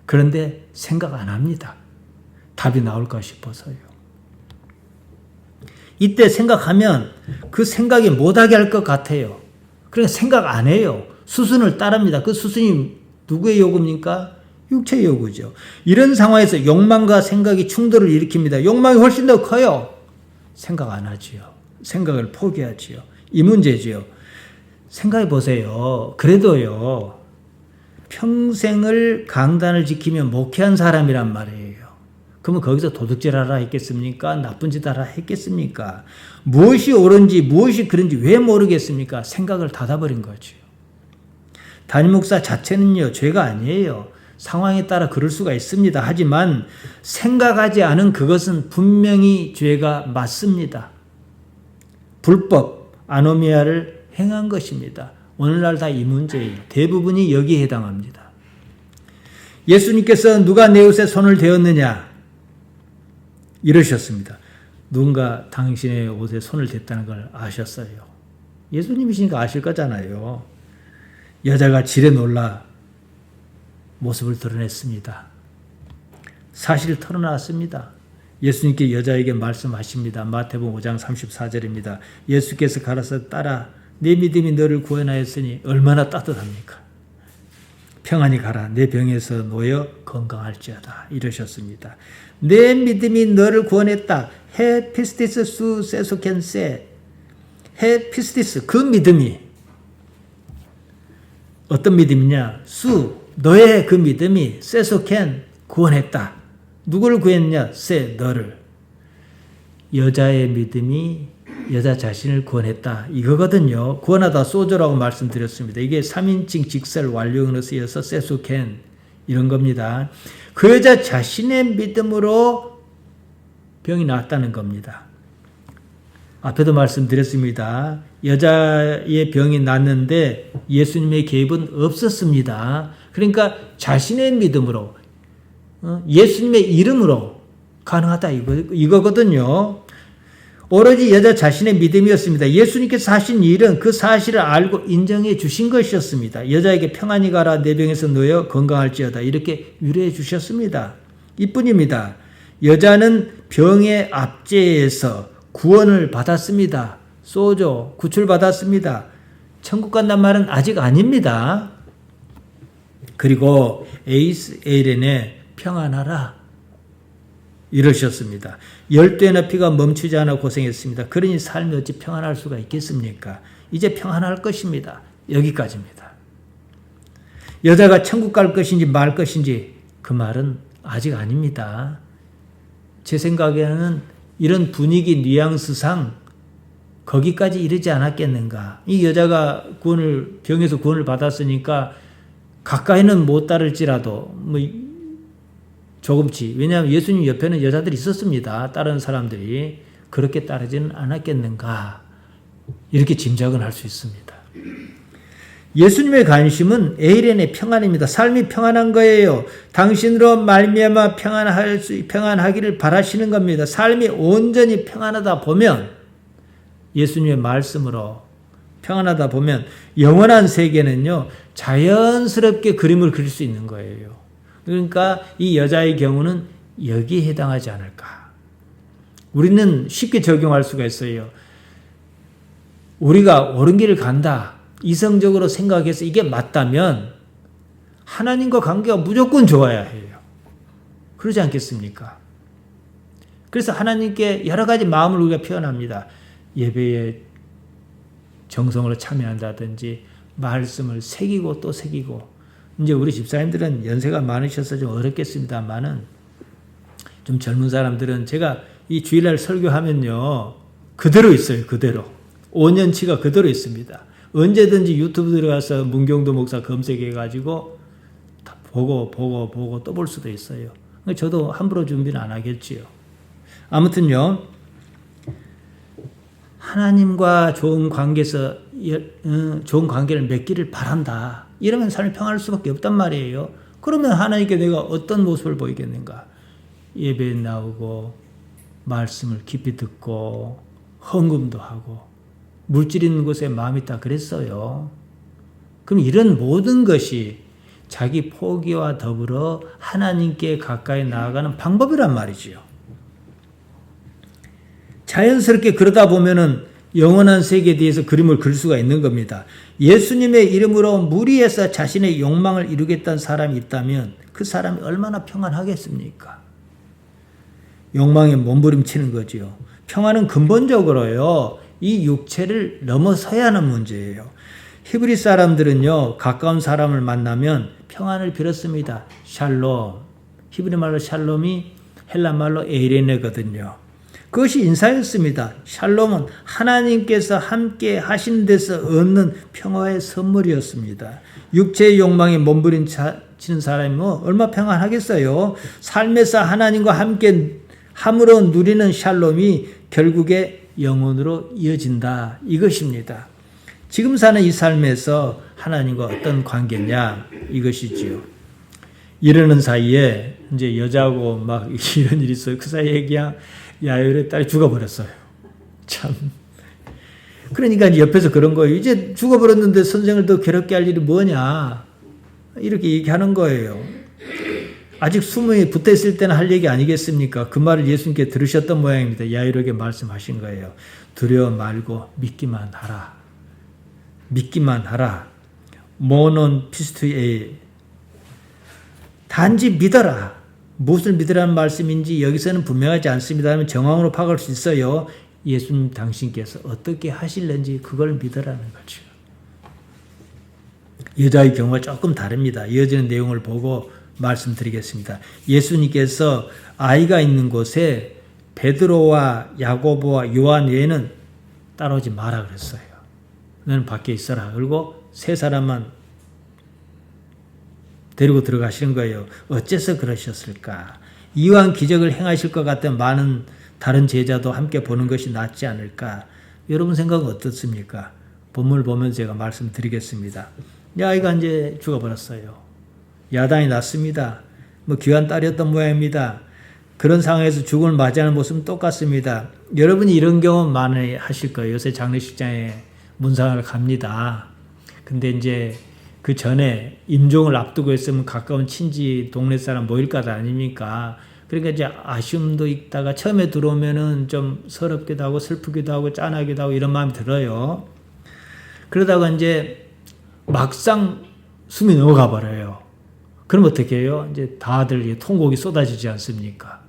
그런데 생각 안 합니다. 답이 나올까 싶어서요. 이때 생각하면 그 생각이 못하게 할 것 같아요. 그러니까 생각 안 해요. 수순을 따릅니다. 그 수순이 누구의 요구입니까? 육체의 요구죠. 이런 상황에서 욕망과 생각이 충돌을 일으킵니다. 욕망이 훨씬 더 커요. 생각 안 하지요. 생각을 포기하지요. 이 문제지요. 생각해 보세요. 그래도요. 평생을 강단을 지키며 목회한 사람이란 말이에요. 그러면 거기서 도둑질하라 했겠습니까? 나쁜 짓 하라 했겠습니까? 무엇이 옳은지 무엇이 그런지 왜 모르겠습니까? 생각을 닫아버린 거죠. 담임 목사 자체는요. 죄가 아니에요. 상황에 따라 그럴 수가 있습니다. 하지만 생각하지 않은 그것은 분명히 죄가 맞습니다. 불법, 아노미아를 행한 것입니다. 오늘날 다 이 문제예요. 대부분이 여기에 해당합니다. 예수님께서 누가 내 옷에 손을 대었느냐? 이러셨습니다. 누군가 당신의 옷에 손을 댔다는 걸 아셨어요. 예수님이시니까 아실 거잖아요. 여자가 지레 놀라 모습을 드러냈습니다. 사실을 털어놨습니다. 예수님께 여자에게 말씀하십니다. 마태복음 5장 34절입니다. 예수께서 가라사 따라 내 믿음이 너를 구원하였으니 얼마나 따뜻합니까? 평안히 가라. 내 병에서 놓여 건강할지어다. 이러셨습니다. 내 믿음이 너를 구원했다. 해 피스티스 수 세소켄세. 해 피스티스 그 믿음이 어떤 믿음이냐? 수 너의 그 믿음이 세소켄 구원했다. 누구를 구했냐? 세 너를. 여자의 믿음이 여자 자신을 구원했다. 이거거든요. 구원하다 소조라고 말씀드렸습니다. 이게 3인칭 직설 완료형으로 쓰여서 세소켄 이런 겁니다. 그 여자 자신의 믿음으로 병이 나았다는 겁니다. 앞에도 말씀드렸습니다. 여자의 병이 났는데 예수님의 개입은 없었습니다. 그러니까 자신의 믿음으로 예수님의 이름으로 가능하다 이거거든요. 오로지 여자 자신의 믿음이었습니다. 예수님께서 하신 일은 그 사실을 알고 인정해 주신 것이었습니다. 여자에게 평안히 가라 내 병에서 놓여 건강할지어다 이렇게 위로해 주셨습니다. 이뿐입니다. 여자는 병의 압제에서 구원을 받았습니다. 소조 구출받았습니다. 천국 간단 말은 아직 아닙니다. 그리고 에이렌에 평안하라 이러셨습니다. 12회나 피가 멈추지 않아 고생했습니다. 그러니 삶이 어찌 평안할 수가 있겠습니까? 이제 평안할 것입니다. 여기까지입니다. 여자가 천국 갈 것인지 말 것인지 그 말은 아직 아닙니다. 제 생각에는 이런 분위기 뉘앙스상 거기까지 이르지 않았겠는가. 이 여자가 병에서 구원을 받았으니까 가까이는 못 따를지라도 조금씩. 왜냐하면 예수님 옆에는 여자들이 있었습니다. 다른 사람들이. 그렇게 따르지는 않았겠는가. 이렇게 짐작은 할 수 있습니다. 예수님의 관심은 에이렌의 평안입니다. 삶이 평안한 거예요. 당신으로 말미암아 평안하기를 바라시는 겁니다. 삶이 온전히 평안하다 보면 예수님의 말씀으로 평안하다 보면 영원한 세계는요. 자연스럽게 그림을 그릴 수 있는 거예요. 그러니까 이 여자의 경우는 여기에 해당하지 않을까. 우리는 쉽게 적용할 수가 있어요. 우리가 옳은 길을 간다. 이성적으로 생각해서 이게 맞다면 하나님과 관계가 무조건 좋아야 해요. 그러지 않겠습니까? 그래서 하나님께 여러 가지 마음을 우리가 표현합니다. 예배에 정성으로 참여한다든지 말씀을 새기고 또 새기고. 이제 우리 집사님들은 연세가 많으셔서 좀 어렵겠습니다만은 좀 젊은 사람들은 제가 이 주일날 설교하면요 그대로 있어요. 그대로 5년치가 그대로 있습니다. 언제든지 유튜브 들어가서 문경도 목사 검색해가지고 다 보고 또 볼 수도 있어요. 저도 함부로 준비는 안 하겠지요. 아무튼요 하나님과 좋은 관계에서 좋은 관계를 맺기를 바란다. 이러면 삶이 평안할 수밖에 없단 말이에요. 그러면 하나님께 내가 어떤 모습을 보이겠는가? 예배에 나오고 말씀을 깊이 듣고 헌금도 하고 물질 있는 곳에 마음이 있다 그랬어요. 그럼 이런 모든 것이 자기 포기와 더불어 하나님께 가까이 나아가는 방법이란 말이지요. 자연스럽게 그러다 보면은 영원한 세계에 대해서 그림을 그릴 수가 있는 겁니다. 예수님의 이름으로 무리해서 자신의 욕망을 이루겠다는 사람이 있다면 그 사람이 얼마나 평안하겠습니까? 욕망에 몸부림치는 거지요. 평안은 근본적으로요. 이 육체를 넘어서야 하는 문제예요. 히브리 사람들은요. 가까운 사람을 만나면 평안을 빌었습니다. 샬롬. 히브리 말로 샬롬이 헬라 말로 에이레네거든요. 그것이 인사였습니다. 샬롬은 하나님께서 함께 하신 데서 얻는 평화의 선물이었습니다. 육체의 욕망에 몸부림치는 사람이 얼마 평안하겠어요. 삶에서 하나님과 함께 함으로 누리는 샬롬이 결국에 영혼으로 이어진다. 이것입니다. 지금 사는 이 삶에서 하나님과 어떤 관계냐 이것이지요. 이러는 사이에 이제 여자하고 막 이런 일이 있어요. 그 사이에 그냥 야율의 딸이 죽어버렸어요. 참. 그러니까 옆에서 그런 거예요. 이제 죽어버렸는데 선생을 더 괴롭게 할 일이 뭐냐. 이렇게 얘기하는 거예요. 아직 숨이 붙어 있을 때는 할 얘기 아니겠습니까? 그 말을 예수님께 들으셨던 모양입니다. 야이로에게 말씀하신 거예요. 두려워 말고 믿기만 하라. 믿기만 하라. 모논 피스투에 단지 믿어라. 무엇을 믿으라는 말씀인지 여기서는 분명하지 않습니다. 하면 정황으로 파악할 수 있어요. 예수님 당신께서 어떻게 하실는지 그걸 믿으라는 거죠. 여자의 경우가 조금 다릅니다. 이어지는 내용을 보고 말씀드리겠습니다. 예수님께서 아이가 있는 곳에 베드로와 야고보와 요한 외에는 따라오지 마라 그랬어요. 너는 밖에 있어라. 그리고 세 사람만 데리고 들어가시는 거예요. 어째서 그러셨을까? 이왕 기적을 행하실 것 같은 많은 다른 제자도 함께 보는 것이 낫지 않을까? 여러분 생각은 어떻습니까? 본문을 보면 제가 말씀드리겠습니다. 이 아이가 이제 죽어버렸어요. 야단이 났습니다. 귀한 딸이었던 모양입니다. 그런 상황에서 죽음을 맞이하는 모습은 똑같습니다. 여러분이 이런 경험 많이 하실 거예요. 요새 장례식장에 문상을 갑니다. 근데 이제 그 전에 임종을 앞두고 있으면 가까운 친지 동네 사람 모일까 아닙니까? 그러니까 이제 아쉬움도 있다가 처음에 들어오면은 좀 서럽기도 하고 슬프기도 하고 짠하기도 하고 이런 마음이 들어요. 그러다가 이제 막상 숨이 넘어가 버려요. 그럼 어떻게 해요? 이제 다들 통곡이 쏟아지지 않습니까?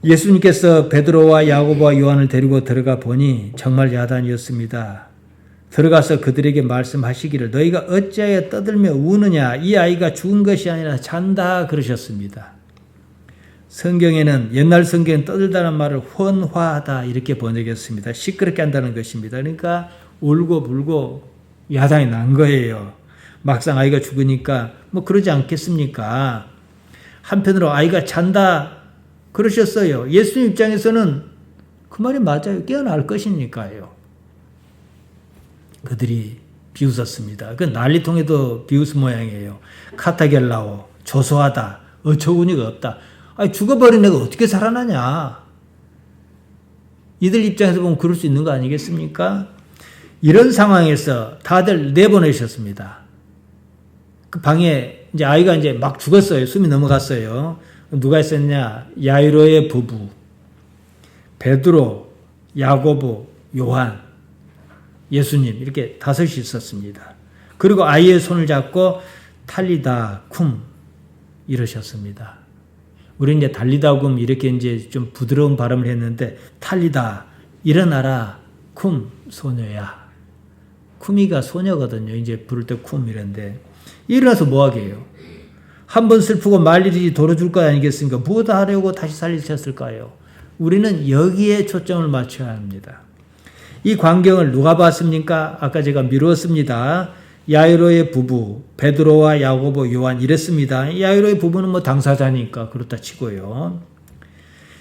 예수님께서 베드로와 야고보와 요한을 데리고 들어가 보니 정말 야단이었습니다. 들어가서 그들에게 말씀하시기를 너희가 어찌하여 떠들며 우느냐 이 아이가 죽은 것이 아니라 잔다 그러셨습니다. 성경에는 옛날 성경은 떠들다는 말을 혼화하다 이렇게 번역했습니다. 시끄럽게 한다는 것입니다. 그러니까 울고 불고 야단이 난 거예요. 막상 아이가 죽으니까 그러지 않겠습니까? 한편으로 아이가 잔다 그러셨어요. 예수님 입장에서는 그 말이 맞아요. 깨어날 것이니까요. 그들이 비웃었습니다. 그 난리통에도 비웃은 모양이에요. 카타겔라오, 조소하다, 어처구니가 없다. 아니, 죽어버린 애가 어떻게 살아나냐. 이들 입장에서 보면 그럴 수 있는 거 아니겠습니까? 이런 상황에서 다들 내보내셨습니다. 그 방에 이제 아이가 이제 막 죽었어요. 숨이 넘어갔어요. 누가 있었냐? 야이로의 부부, 베드로, 야고보, 요한, 예수님 이렇게 다섯이 있었습니다. 그리고 아이의 손을 잡고 탈리다 쿰 이러셨습니다. 우리 이제 달리다굼 이렇게 이제 좀 부드러운 발음을 했는데 탈리다 일어나라 쿰 소녀야. 쿰이가 소녀거든요. 이제 부를 때 쿰 이런데 일어나서 뭐 하게 해요? 한 번 슬프고 말 일이 돌아줄 거 아니겠습니까? 무엇 하려고 다시 살리셨을까요? 우리는 여기에 초점을 맞춰야 합니다. 이 광경을 누가 봤습니까? 아까 제가 미루었습니다. 야이로의 부부 베드로와 야고보 요한 이랬습니다. 야이로의 부부는 뭐 당사자니까 그렇다 치고요.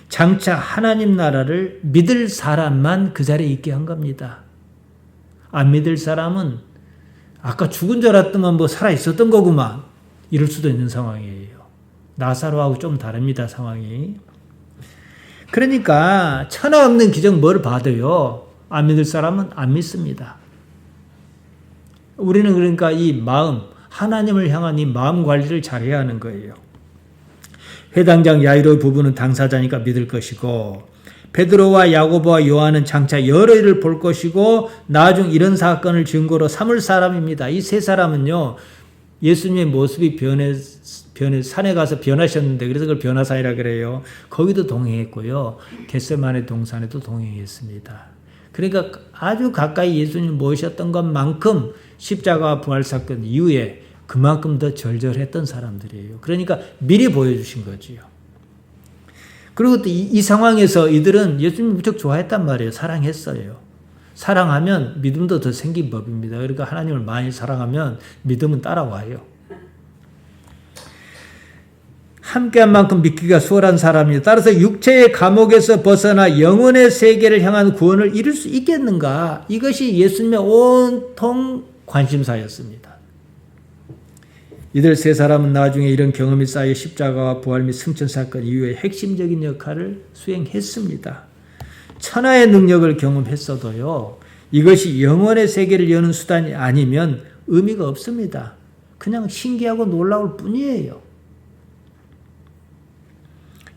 장차 하나님 나라를 믿을 사람만 그 자리에 있게 한 겁니다. 안 믿을 사람은 아까 죽은 줄 알았더만 뭐 살아 있었던 거구만 이럴 수도 있는 상황이에요. 나사로하고 좀 다릅니다, 상황이. 그러니까 천하 없는 기적 뭘 봐도요. 안 믿을 사람은 안 믿습니다. 우리는 그러니까 이 마음, 하나님을 향한 이 마음 관리를 잘해야 하는 거예요. 회당장 야이로의 부부는 당사자니까 믿을 것이고 베드로와 야고보와 요한은 장차 여러 일을 볼 것이고 나중 이런 사건을 증거로 삼을 사람입니다. 이 세 사람은요. 예수님의 모습이 산에 가서 변하셨는데 그래서 그걸 변화사이라 그래요. 거기도 동행했고요. 겟세마네 동산에도 동행했습니다. 그러니까 아주 가까이 예수님 모셨던 것만큼 십자가 부활 사건 이후에 그만큼 더 절절했던 사람들이에요. 그러니까 미리 보여주신 거지요. 그리고 또 이 상황에서 이들은 예수님 무척 좋아했단 말이에요. 사랑했어요. 사랑하면 믿음도 더 생긴 법입니다. 그러니까 하나님을 많이 사랑하면 믿음은 따라와요. 함께한 만큼 믿기가 수월한 사람이다. 따라서 육체의 감옥에서 벗어나 영혼의 세계를 향한 구원을 이룰 수 있겠는가? 이것이 예수님의 온통 관심사였습니다. 이들 세 사람은 나중에 이런 경험이 쌓여 십자가와 부활 및 승천 사건 이후에 핵심적인 역할을 수행했습니다. 천하의 능력을 경험했어도요. 이것이 영혼의 세계를 여는 수단이 아니면 의미가 없습니다. 그냥 신기하고 놀라울 뿐이에요.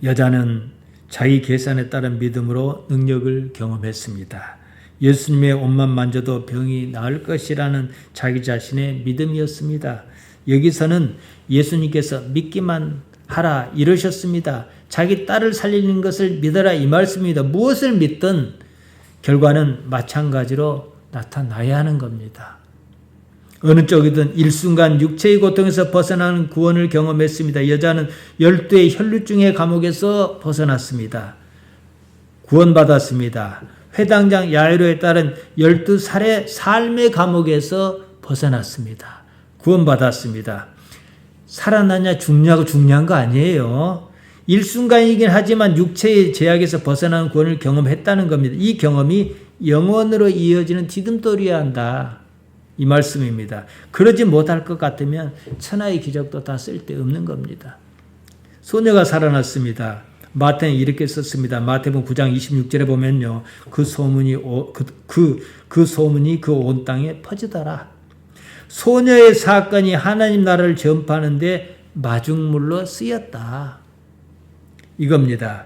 여자는 자기 계산에 따른 믿음으로 능력을 경험했습니다. 예수님의 옷만 만져도 병이 나을 것이라는 자기 자신의 믿음이었습니다. 여기서는 예수님께서 믿기만 하라 이러셨습니다. 자기 딸을 살리는 것을 믿어라 이 말씀입니다. 무엇을 믿든 결과는 마찬가지로 나타나야 하는 겁니다. 어느 쪽이든 일순간 육체의 고통에서 벗어나는 구원을 경험했습니다. 여자는 12의 혈루증의 감옥에서 벗어났습니다. 구원받았습니다. 회당장 야이로에 따른 12살의 삶의 감옥에서 벗어났습니다. 구원받았습니다. 살아나냐 죽냐고 중요한 거 아니에요. 일순간이긴 하지만 육체의 제약에서 벗어나는 구원을 경험했다는 겁니다. 이 경험이 영원으로 이어지는 디딤돌이어야 한다. 이 말씀입니다. 그러지 못할 것 같으면 천하의 기적도 다 쓸데없는 겁니다. 소녀가 살아났습니다. 마태는 이렇게 썼습니다. 마태복음 9장 26절에 보면요. 그 소문이 그 온 땅에 퍼지더라. 소녀의 사건이 하나님 나라를 전파하는데 마중물로 쓰였다. 이겁니다.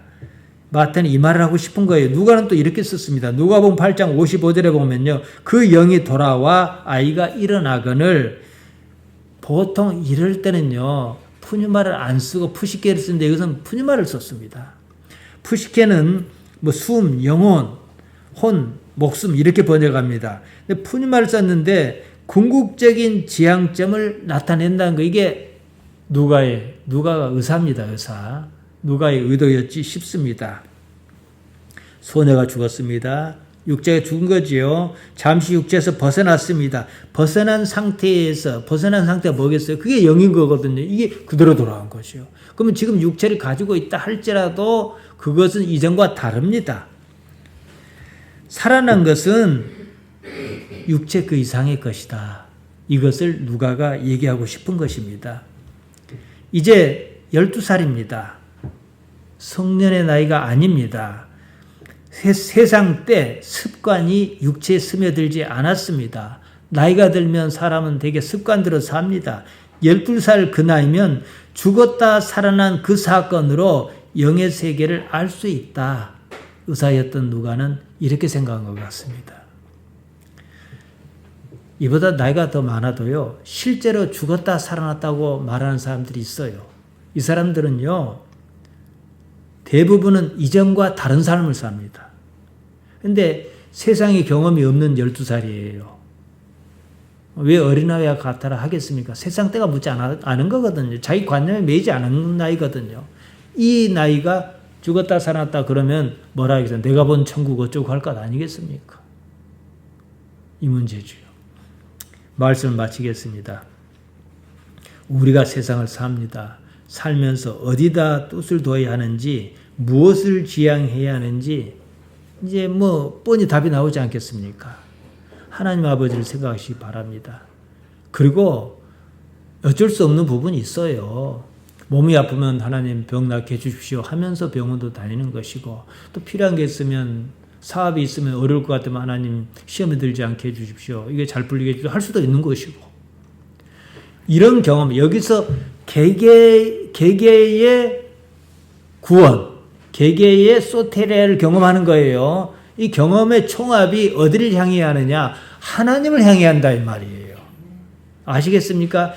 마태는 이 말을 하고 싶은 거예요. 누가는 또 이렇게 썼습니다. 누가복음 8장 55절에 보면요. 그 영이 돌아와 아이가 일어나거늘 보통 이럴 때는요. 푸뉴마를 안 쓰고 푸시케를 쓰는데 여기서는 푸뉴마를 썼습니다. 푸시케는 뭐 숨, 영혼, 혼, 목숨 이렇게 번역합니다. 근데 푸뉴마를 썼는데 궁극적인 지향점을 나타낸다는 거 이게 누가가 의사입니다. 의사. 누가의 의도였지 싶습니다. 소녀가 죽었습니다. 육체가 죽은 거지요. 잠시 육체에서 벗어났습니다. 벗어난 상태가 뭐겠어요? 그게 영인 거거든요. 이게 그대로 돌아간 거죠. 그러면 지금 육체를 가지고 있다 할지라도 그것은 이전과 다릅니다. 살아난 것은 육체 그 이상의 것이다. 이것을 누가가 얘기하고 싶은 것입니다. 이제 12살입니다. 성년의 나이가 아닙니다. 세상 때 습관이 육체에 스며들지 않았습니다. 나이가 들면 사람은 되게 습관대로 삽니다. 12살 그 나이면 죽었다 살아난 그 사건으로 영의 세계를 알 수 있다. 의사였던 누가는 이렇게 생각한 것 같습니다. 이보다 나이가 더 많아도요. 실제로 죽었다 살아났다고 말하는 사람들이 있어요. 이 사람들은요. 대부분은 이전과 다른 삶을 삽니다. 근데 세상에 경험이 없는 12살이에요. 왜 어린아이와 같아라 하겠습니까? 세상 때가 묻지 않은 거거든요. 자기 관념에 매이지 않은 나이거든요. 이 나이가 죽었다 살았다 그러면 뭐라 하겠어요? 내가 본 천국 어쩌고 할 것 아니겠습니까? 이 문제죠. 말씀을 마치겠습니다. 우리가 세상을 삽니다. 살면서 어디다 뜻을 둬야 하는지, 무엇을 지향해야 하는지 이제 뻔히 답이 나오지 않겠습니까? 하나님 아버지를 생각하시기 바랍니다. 그리고 어쩔 수 없는 부분이 있어요. 몸이 아프면 하나님 병 낫게 해주십시오 하면서 병원도 다니는 것이고, 또 필요한 게 있으면, 사업이 있으면 어려울 것 같으면 하나님 시험에 들지 않게 해주십시오. 이게 잘 풀리게 해주십시오 할 수도 있는 것이고, 이런 경험, 여기서 개개의 구원, 개개의 소테리아를 경험하는 거예요. 이 경험의 총합이 어디를 향해야 하느냐? 하나님을 향해야 한다 이 말이에요. 아시겠습니까?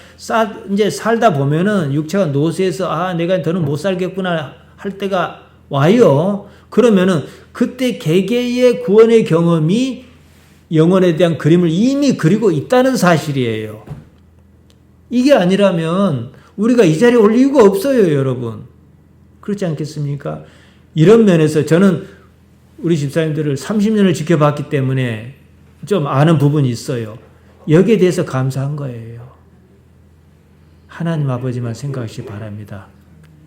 이제 살다 보면은 육체가 노쇠해서 내가 더는 못 살겠구나 할 때가 와요. 그러면은 그때 개개의 구원의 경험이 영혼에 대한 그림을 이미 그리고 있다는 사실이에요. 이게 아니라면 우리가 이 자리에 올 이유가 없어요, 여러분. 그렇지 않겠습니까? 이런 면에서 저는 우리 집사님들을 30년을 지켜봤기 때문에 좀 아는 부분이 있어요. 여기에 대해서 감사한 거예요. 하나님 아버지만 생각하시기 바랍니다.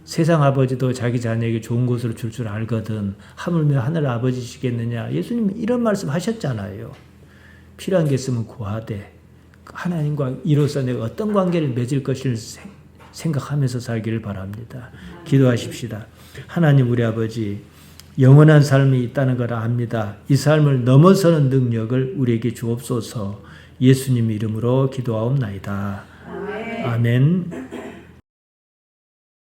세상 아버지도 자기 자녀에게 좋은 곳으로 줄 알거든 하물며 하늘 아버지시겠느냐. 예수님 이런 말씀 하셨잖아요. 필요한 게 있으면 구하되 하나님과 이로써 내가 어떤 관계를 맺을 것을 생각하면서 살기를 바랍니다. 기도하십시다. 하나님 우리 아버지, 영원한 삶이 있다는 걸 압니다. 이 삶을 넘어서는 능력을 우리에게 주옵소서. 예수님 이름으로 기도하옵나이다. 아멘.